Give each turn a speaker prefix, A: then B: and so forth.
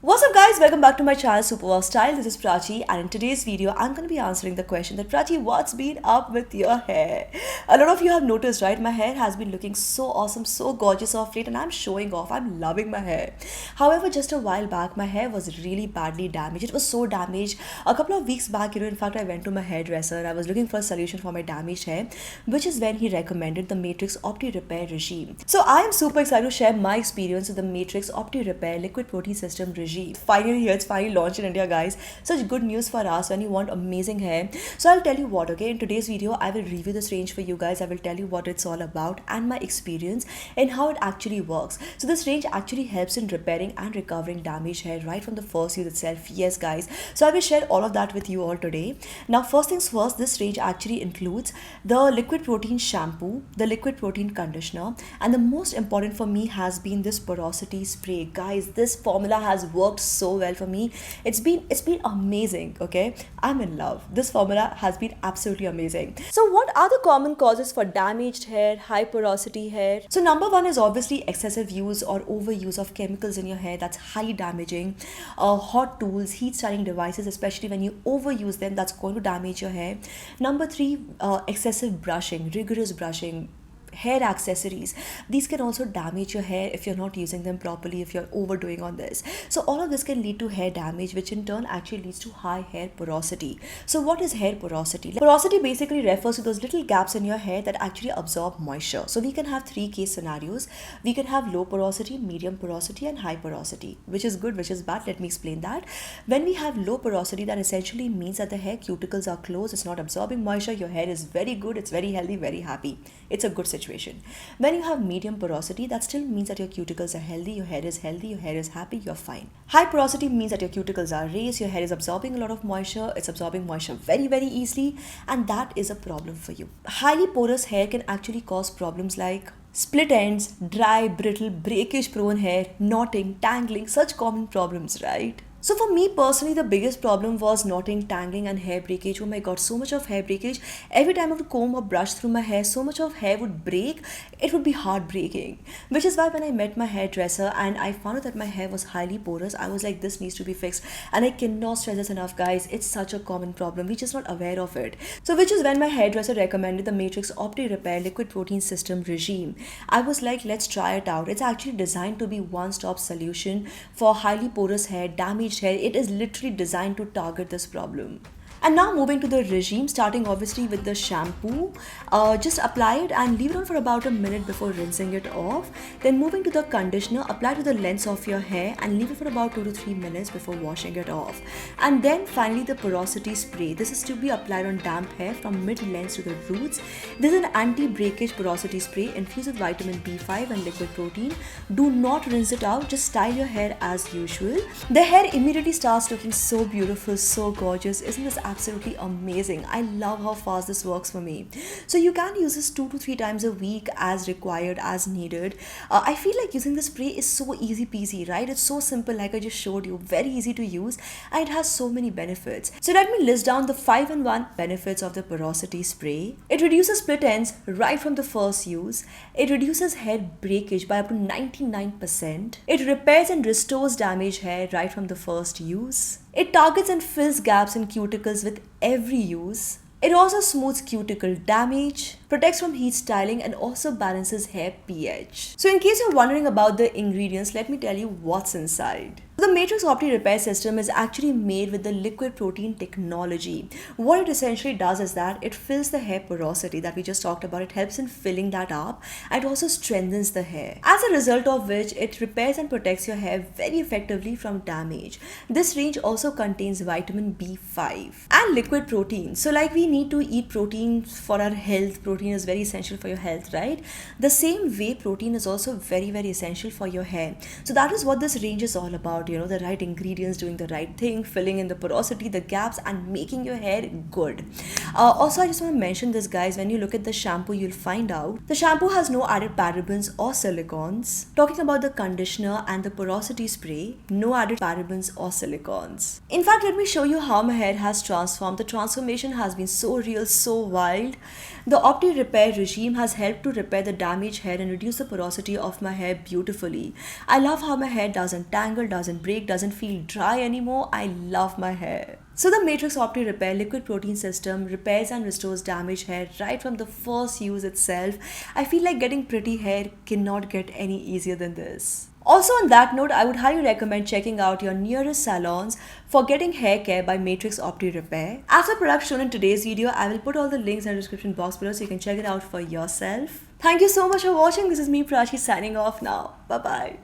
A: What's up guys, welcome back to my channel Superwowstyle. This is Prachi and in today's video I'm going to be answering the question that Prachi, what's been up with your hair? A lot of you have noticed, right? My hair has been looking so awesome, so gorgeous of late and I'm showing off. I'm loving my hair. However, just a while back my hair was really badly damaged. It was so damaged. A couple of weeks back, in fact I went to my hairdresser. I was looking for a solution for my damaged hair, which is when he recommended the Matrix Opti.repair regime. So I am super excited to share my experience with the Matrix Opti.repair liquid protein system regime. Finally here, it's finally launched in India, guys. Such good news for us when you want amazing hair. So I'll tell you what, okay, in today's video I will review this range for you guys. I will tell you what it's all about and my experience and how it actually works. So this range actually helps in repairing and recovering damaged hair right from the first use itself. Yes guys, so I will share all of that with you all today. Now first things first, this range actually includes the liquid protein shampoo, the liquid protein conditioner, and the most important for me has been this porosity spray. Guys, this formula has worked so well for me. It's been amazing. Okay, I'm in love. This formula has been absolutely amazing. So what are the common causes for damaged hair, high porosity hair? So number one is obviously excessive use or overuse of chemicals in your hair. That's highly damaging. Hot tools, heat styling devices, especially when you overuse them, that's going to damage your hair. Number three, excessive brushing, rigorous brushing. Hair accessories, these can also damage your hair if you're not using them properly, if you're overdoing on this. So all of this can lead to hair damage, which in turn actually leads to high hair porosity. So what is hair porosity? Porosity basically refers to those little gaps in your hair that actually absorb moisture. So we can have three case scenarios. We can have low porosity, medium porosity, and high porosity. Which is good, which is bad? Let me explain that. When we have low porosity, that essentially means that the hair cuticles are closed, it's not absorbing moisture, your hair is very good, it's very healthy, very happy. It's a good situation. When you have medium porosity, that still means that your cuticles are healthy, your hair is healthy, your hair is happy, you're fine. High porosity means that your cuticles are raised, your hair is absorbing a lot of moisture, it's absorbing moisture very, very easily, and that is a problem for you. Highly porous hair can actually cause problems like split ends, dry, brittle, breakage prone hair, knotting, tangling, such common problems, right? So for me personally, the biggest problem was knotting, tangling and hair breakage. Oh my god, so much of hair breakage. Every time I would comb or brush through my hair, so much of hair would break. It would be heartbreaking. Which is why when I met my hairdresser and I found out that my hair was highly porous, I was like, this needs to be fixed. And I cannot stress this enough, guys. It's such a common problem. We're just not aware of it. So which is when my hairdresser recommended the Matrix Opti.repair liquid protein system regime. I was like, let's try it out. It's actually designed to be one-stop solution for highly porous hair, damaged hair. It is literally designed to target this problem. And now moving to the regime, starting obviously with the shampoo. Just apply it and leave it on for about a minute before rinsing it off. Then moving to the conditioner, apply to the length of your hair and leave it for about 2 to 3 minutes before washing it off. And then finally the porosity spray. This is to be applied on damp hair from mid-length to the roots. This is an anti-breakage porosity spray infused with vitamin B5 and liquid protein. Do not rinse it out, just style your hair as usual. The hair immediately starts looking so beautiful, so gorgeous. Isn't this absolutely amazing? I love how fast this works for me. So you can use this 2 to 3 times a week as required, as needed. I feel like using the spray is so easy peasy, right? It's so simple, like I just showed you, very easy to use, and it has so many benefits. So let me list down the 5-in-1 benefits of the porosity spray. It reduces split ends right from the first use. It reduces hair breakage by up to 99%. It repairs and restores damaged hair right from the first use. It targets and fills gaps in cuticles with every use. It also smooths cuticle damage, protects from heat styling, and also balances hair pH. So in case you're wondering about the ingredients, let me tell you what's inside. The Matrix Opti.repair system is actually made with the liquid protein technology. What it essentially does is that it fills the hair porosity that we just talked about. It helps in filling that up and also strengthens the hair. As a result of which, it repairs and protects your hair very effectively from damage. This range also contains vitamin B5 and liquid protein. So like we need to eat protein for our health. Protein is very essential for your health, right? The same way protein is also very, very essential for your hair. So that is what this range is all about. The right ingredients, doing the right thing, filling in the porosity, the gaps, and making your hair good. Also, I just want to mention this, guys. When you look at the shampoo, you'll find out the shampoo has no added parabens or silicons. Talking about the conditioner and the porosity spray, no added parabens or silicons. In fact, let me show you how my hair has transformed. The transformation has been so real, so wild. The Opti.repair regime has helped to repair the damaged hair and reduce the porosity of my hair beautifully. I love how my hair doesn't tangle, doesn't doesn't break, doesn't feel dry anymore. I love my hair. So the Matrix Opti.repair liquid protein system repairs and restores damaged hair right from the first use itself. I feel like getting pretty hair cannot get any easier than this. Also on that note, I would highly recommend checking out your nearest salons for getting hair care by Matrix Opti.repair. As the product shown in today's video, I will put all the links in the description box below so you can check it out for yourself. Thank you so much for watching. This is me, Prachi, signing off now. Bye-bye.